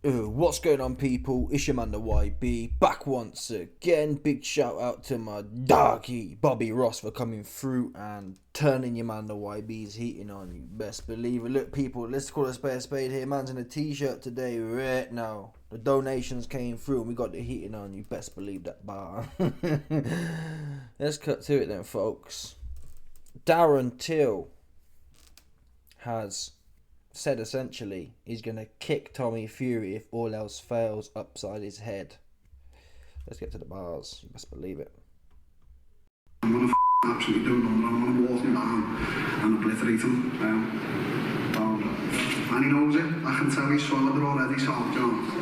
What's going on, people? It's your man the YB back once again. Big shout out to my doggy Bobby Ross for coming through and turning your man the YB's heating on. You best believe it. Look, people, let's call a spade here. Man's in a t-shirt today right now. The donations came through and we got the heating on. You best believe that bar. Let's cut to it then, folks. Darren Till has said essentially he's going to kick Tommy Fury if all else fails upside his head. Let's get to the bars. You best believe it. I'm going to absolutely do it. I'm going to walk him down and obliterate him. And he knows it. I can tell he's swallowed it already, so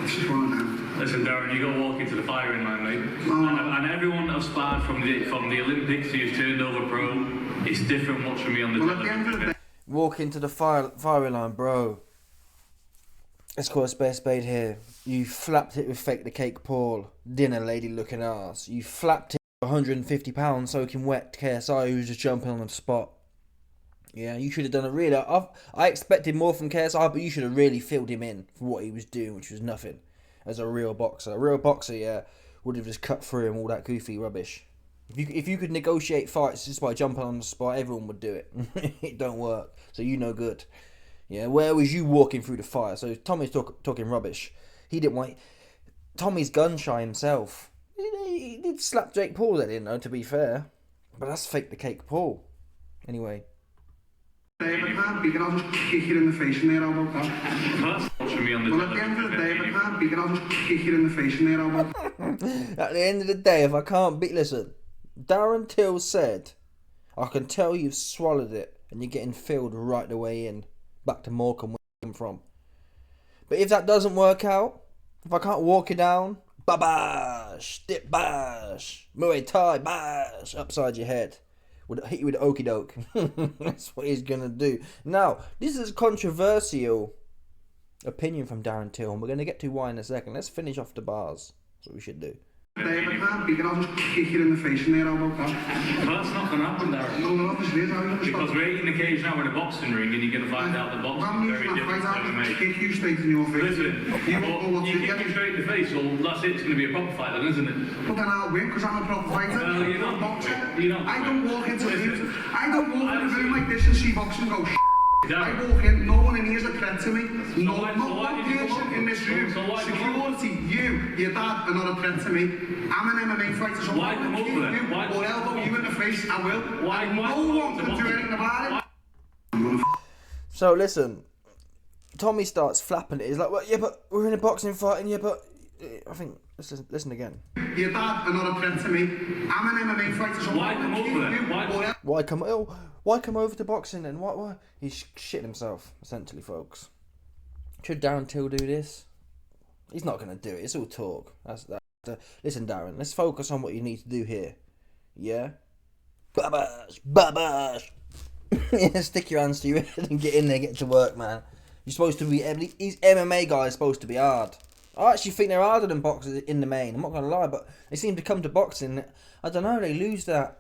it's just one of them. Listen, Darren, you got to walk into the firing line, mate. And everyone I've sparred from the Olympics who's turned over pro, it's different watching me on the television. Walk into the firing line, bro. Let's call a spade here. You flapped it with Fake the Cake Paul, dinner lady looking ass. You flapped it with £150 soaking wet KSI who's just jumping on the spot. Yeah, you should have done a really... I expected more from KSI, but you should have really filled him in for what he was doing, which was nothing. As a real boxer. A real boxer, yeah, would have just cut through him all that goofy rubbish. If you could negotiate fights just by jumping on the spot, everyone would do it. It don't work. So you no good. Yeah, where was you walking through the fire? So Tommy's talking rubbish. He didn't want... Tommy's gun shy himself. He did slap Jake Paul, I didn't know, to be fair. But that's Fake the Cake Paul. Anyway. If I can't beat it, I'll just kick you in the face in there, how about that? Well, at the end of the day, if I can't beat it, I'll just kick you in the face in there, how about that? At the end of the day, if I can't beat... Listen, Darren Till said, I can tell you've swallowed it and you're getting filled right the way in. Back to Morecambe where you came from. But if that doesn't work out, if I can't walk it down, babash, dip bash, Muay Thai bash, upside your head. Would hit you with okey doke. That's what he's gonna do. Now, this is a controversial opinion from Darren Till, and we're gonna get to why in a second. Let's finish off the bars. That's what we should do. If I can't beat it, I'll just kick you in the face in there, how about that? Well, that's not going to happen, Darren. No, obviously it is. Because we're eating the cage now in a boxing ring and you're going to find out the boxing is very different to MMA. Kick you straight in your face. Listen, you kick me straight in the face, well, that's it. It's going to be a proper fight then, isn't it? But then I'll win because I'm a proper fighter. No, you're not. Boxer. You're not. I don't walk into a room like this and see boxing go I Darren. walk in, no one in here is a threat to me. No, why- not so why one did you person come in this room. So why come Security, you, your dad are not a threat to me. I'm an MMA fighter, so Why I come will over kick then? you Why- or elbow you in the face, I will. Why- And why- no one can do anything about it. So listen, Tommy starts flapping it. He's like, well, yeah, but we're in a boxing fight, and yeah, but I think listen again. Your dad are not a threat to me. I'm an MMA fighter, so Why I come will kick over then? you Why- or Why come over to boxing then? Why? He's shitting himself, essentially, folks. Should Darren Till do this? He's not going to do it. It's all talk. Listen, Darren, let's focus on what you need to do here. Yeah? Babash! Yeah, stick your hands to your head and get in there, get to work, man. You're supposed to be... These MMA guys are supposed to be hard. I actually think they're harder than boxers in the main. I'm not going to lie, but they seem to come to boxing. I don't know, they lose that...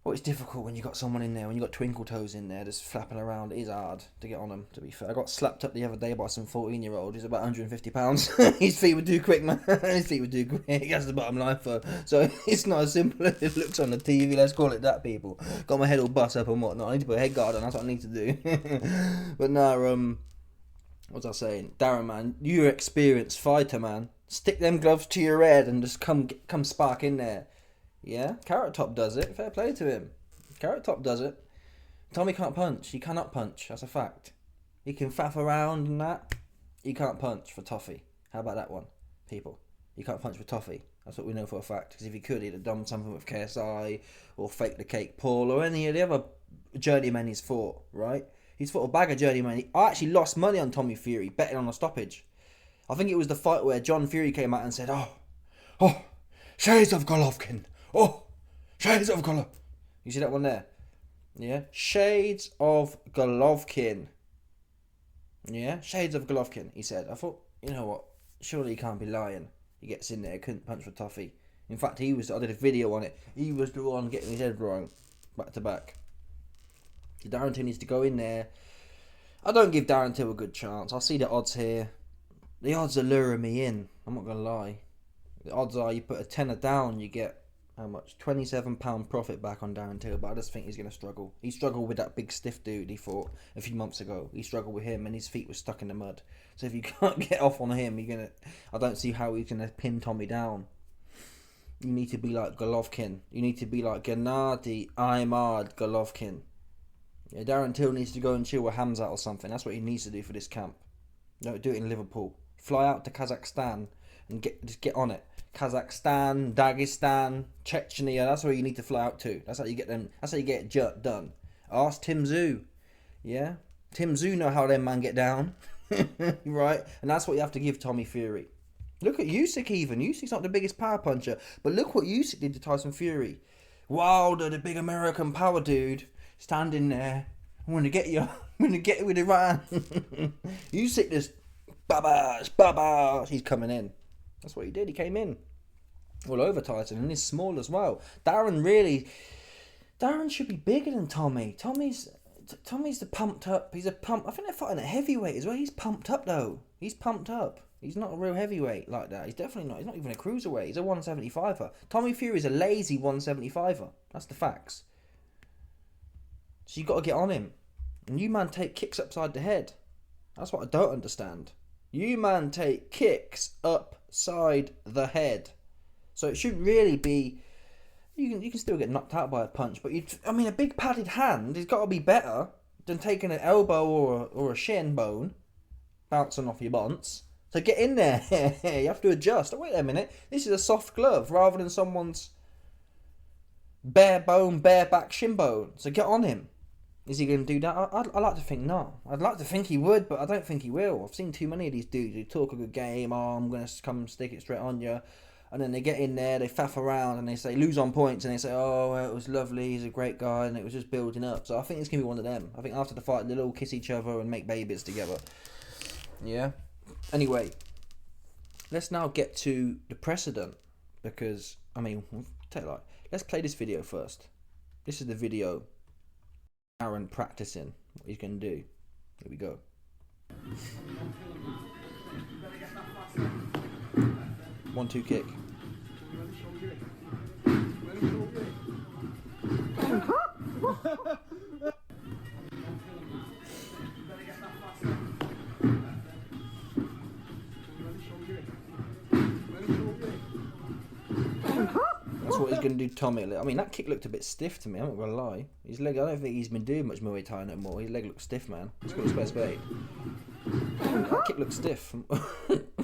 Well, it's difficult when you got someone in there, when you got Twinkle Toes in there just flapping around. It is hard to get on them, to be fair. I got slapped up the other day by some 14-year-old who's about £150. His feet would do quick, man. His feet would do quick. That's the bottom line for. So it's not as simple as it looks on the TV. Let's call it that, people. Got my head all bust up and whatnot. I need to put a head guard on. That's what I need to do. But no, what was I saying? Darren, man, you're an experienced fighter, man. Stick them gloves to your head and just come spark in there. Yeah, Carrot Top does it. Fair play to him. Carrot Top does it. Tommy can't punch. He cannot punch. That's a fact. He can faff around and that. He can't punch for Toffee. How about that one, people? He can't punch for Toffee. That's what we know for a fact. Because if he could, he'd have done something with KSI or Fake the Cake Paul or any of the other journeymen he's fought, right? He's fought a bag of journeymen. I actually lost money on Tommy Fury betting on a stoppage. I think it was the fight where John Fury came out and said, oh, shades of Golovkin. Oh, shades of Golovkin. You see that one there? Yeah, shades of Golovkin. Yeah, shades of Golovkin, he said. I thought, you know what? Surely he can't be lying. He gets in there, couldn't punch for Toffee. In fact, I did a video on it. He was the one getting his head wrong, back to back. Darren Till needs to go in there. I don't give Darren Till a good chance. I'll see the odds here. The odds are luring me in. I'm not gonna lie. The odds are you put a tenner down, you get how much? £27 profit back on Darren Till, but I just think he's gonna struggle. He struggled with that big stiff dude he fought a few months ago. He struggled with him, and his feet were stuck in the mud. So if you can't get off on him, you're gonna. I don't see how he's gonna pin Tommy down. You need to be like Golovkin. You need to be like Gennady Imad Golovkin. Yeah, Darren Till needs to go and chill with Hamzat or something. That's what he needs to do for this camp. Don't do it in Liverpool. Fly out to Kazakhstan and just get on it. Kazakhstan, Dagestan, Chechnya. That's where you need to fly out to. That's how you get them. That's how you get it done. Ask Tim Tszyu. Yeah, Tim Tszyu know how them man get down, right? And that's what you have to give Tommy Fury. Look at Usyk even. Usyk's not the biggest power puncher, but look what Usyk did to Tyson Fury. Wilder, the big American power dude, standing there. I'm gonna get you. I'm gonna get you with the right hand. Usyk just babash. He's coming in. That's what he did. He came in all over Tyson, and he's small as well. Darren should be bigger than Tommy. Tommy's the pumped up. He's a pump. I think they're fighting at heavyweight as well. He's pumped up though. He's pumped up. He's not a real heavyweight like that. He's definitely not. He's not even a cruiserweight. He's a 175er. Tommy Fury's a lazy 175er. That's the facts. So you got to get on him. And you man take kicks upside the head. That's what I don't understand. You man take kicks upside the head. So it shouldn't really be. You can still get knocked out by a punch, but a big padded hand has got to be better than taking an elbow or a shin bone bouncing off your bonce. So get in there. You have to adjust. Oh, wait a minute. This is a soft glove rather than someone's bare back shin bone. So get on him. Is he going to do that? I'd like to think not. I'd like to think he would, but I don't think he will. I've seen too many of these dudes who talk a good game. Oh, I'm going to come and stick it straight on you. And then they get in there, they faff around, and they say, lose on points, and they say, oh, well, it was lovely, he's a great guy, and it was just building up. So I think it's going to be one of them. I think after the fight, they'll all kiss each other and make babies together. Yeah? Anyway, let's now get to the precedent. Because, let's play this video first. This is the video Aaron practicing what he's going to do. Here we go. 1-2 kick. That's what he's going to do to Tommy. I mean, that kick looked a bit stiff to me, I'm not going to lie. His leg, I don't think he's been doing much Muay Thai no more. His leg looks stiff, man. It's got his best bait. That kick looks stiff.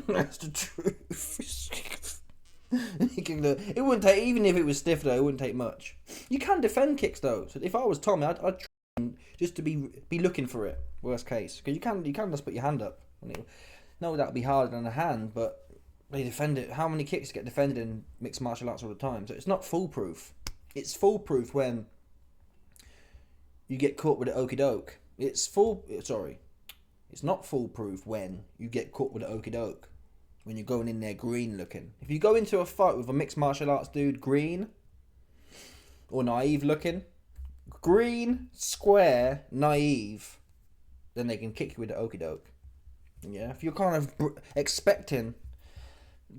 That's the truth. It wouldn't take, even if it was stiff though, it wouldn't take much. You can defend kicks though. So if I was Tommy, I'd try just to be looking for it. Worst case, because you can just put your hand up. No, that would be harder than a hand, but they defend it. How many kicks get defended in mixed martial arts all the time? So it's not foolproof. It's foolproof when you get caught with an okie doke. It's not foolproof when you get caught with an okie doke. When you're going in there green looking. If you go into a fight with a mixed martial arts dude green or naive looking, green, square, naive, then they can kick you with the okie doke. Yeah, if you're kind of expecting,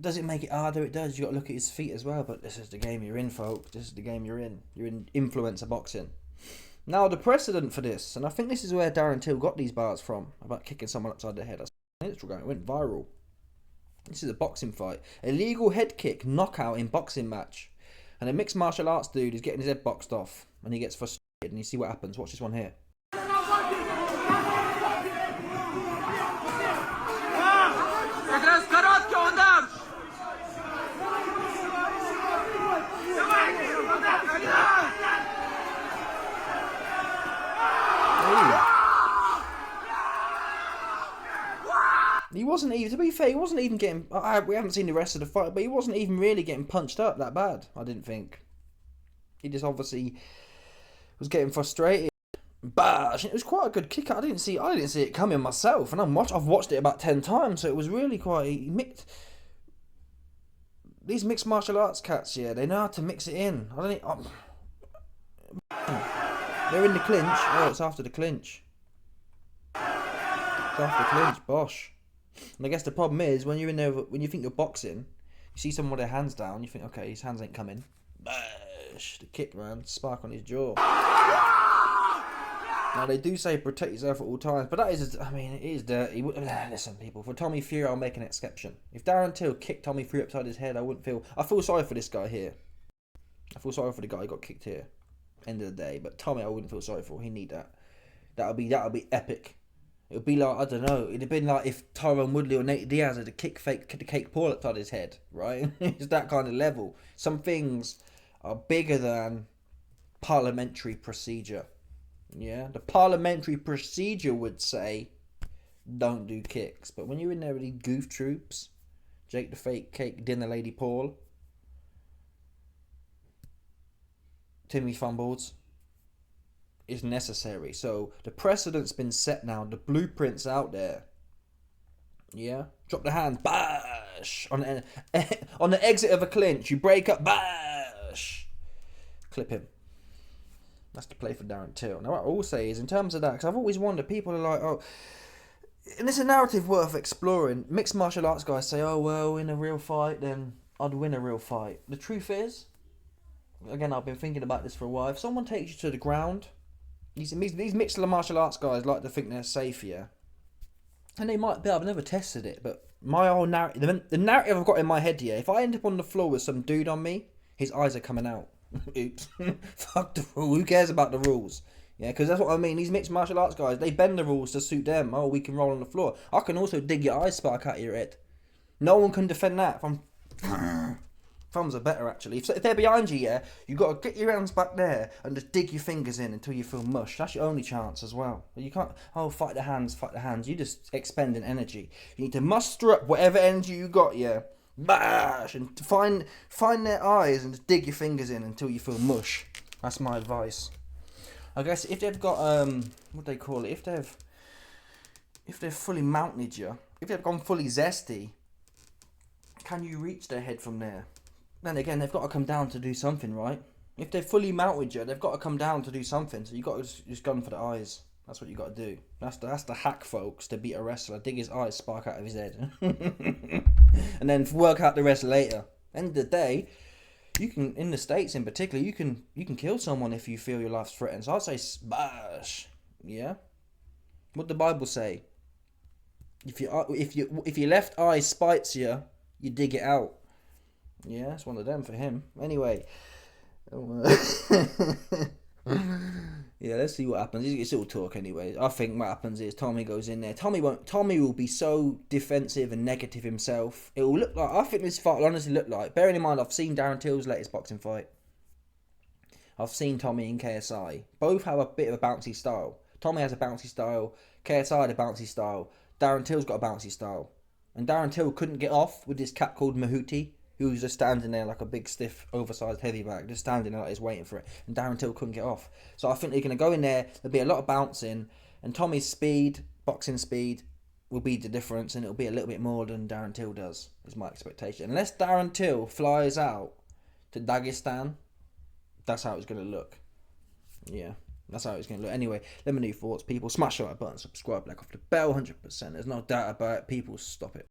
does it make it harder? It does. You got to look at his feet as well. But this is the game you're in, folks. This is the game you're in. You're in influencer boxing. Now the precedent for this, and I think this is where Darren Till got these bars from about kicking someone upside the head. It went viral. This is a boxing fight. Illegal head kick knockout in boxing match. And a mixed martial arts dude is getting his head boxed off. And he gets frustrated and you see what happens. Watch this one here. He wasn't even, to be fair, he wasn't even getting, we haven't seen the rest of the fight, but he wasn't even really getting punched up that bad, I didn't think. He just obviously was getting frustrated. Bash! It was quite a good kick out. I didn't see it coming myself, and I've watched it about 10 times, so it was really quite mixed. These mixed martial arts cats, yeah, they know how to mix it in. They're in the clinch. Oh, it's after the clinch. It's after the clinch, bosh. And I guess the problem is when you're in there, when you think you're boxing, you see someone with their hands down, you think, okay, his hands ain't coming. Bash! The kick, man, spark on his jaw. Now they do say protect yourself at all times, but that is, I mean, it is dirty. Listen, people, for Tommy Fury, I'll make an exception. If Darren Till kicked Tommy Fury upside his head, I feel sorry for this guy here. I feel sorry for the guy who got kicked here. End of the day, but Tommy, I wouldn't feel sorry for. He need that. That'll be epic. It would be like, I don't know, it'd have been like if Tyron Woodley or Nate Diaz had a cake Paul upside his head, right? It's that kind of level. Some things are bigger than parliamentary procedure. Yeah, the parliamentary procedure would say don't do kicks, but when you're in there with these goof troops, Jake the Fake Cake, Dinner Lady Paul, Timmy fumbles, is necessary. So the precedent's been set now. The blueprint's out there. Yeah, drop the hand, bash on the exit of a clinch. You break up, bash, clip him. That's the play for Darren Till. Now, what I will say is, in terms of that, because I've always wondered, people are like, oh, and it's a narrative worth exploring. Mixed martial arts guys say, oh, well, in a real fight, then I'd win a real fight. The truth is, again, I've been thinking about this for a while. If someone takes you to the ground, these mixed martial arts guys like to think they're safe, yeah? And they might be, I've never tested it, but my whole narrative, the narrative I've got in my head here, if I end up on the floor with some dude on me, his eyes are coming out. Oops. Fuck the rule. Who cares about the rules? Yeah, because that's what I mean. These mixed martial arts guys, they bend the rules to suit them. Oh, we can roll on the floor. I can also dig your eye spark out of your head. No one can defend that. Thumbs are better, actually. If they're behind you, yeah, you got to get your hands back there and just dig your fingers in until you feel mush. That's your only chance as well. You can't, fight the hands. You're just expending energy. You need to muster up whatever energy you got, yeah. Bash! And find their eyes and just dig your fingers in until you feel mush. That's my advice. I guess if they've got, what do they call it? If they've fully mounted you, if they've gone fully zesty, can you reach their head from there? Then again, they've got to come down to do something, right? If they've fully mounted you, they've got to come down to do something. So you've got to just gun for the eyes. That's what you got to do. That's the hack, folks, to beat a wrestler. Dig his eyes, spark out of his head. And then work out the rest later. End of the day, you can, in the States in particular, you can kill someone if you feel your life's threatened. So I'd say smash. Yeah? What the Bible say? If your left eye spites you, you dig it out. Yeah, it's one of them for him. Anyway. Yeah, let's see what happens. It's all talk anyway. I think what happens is Tommy goes in there. Tommy will be so defensive and negative himself. It will look like, I think this fight will honestly look like, bearing in mind I've seen Darren Till's latest boxing fight. I've seen Tommy in KSI. Both have a bit of a bouncy style. Tommy has a bouncy style. KSI had a bouncy style. Darren Till's got a bouncy style. And Darren Till couldn't get off with this cat called Mahuti, who was just standing there like a big, stiff, oversized heavyweight, just standing there like he's waiting for it. And Darren Till couldn't get off. So I think they're going to go in there, there'll be a lot of bouncing, and Tommy's speed, boxing speed, will be the difference, and it'll be a little bit more than Darren Till does, is my expectation. Unless Darren Till flies out to Dagestan, that's how it's going to look. Yeah, that's how it's going to look. Anyway, let me know your thoughts, people. Smash the like button, subscribe, like off the bell, 100%. There's no doubt about it. People, stop it.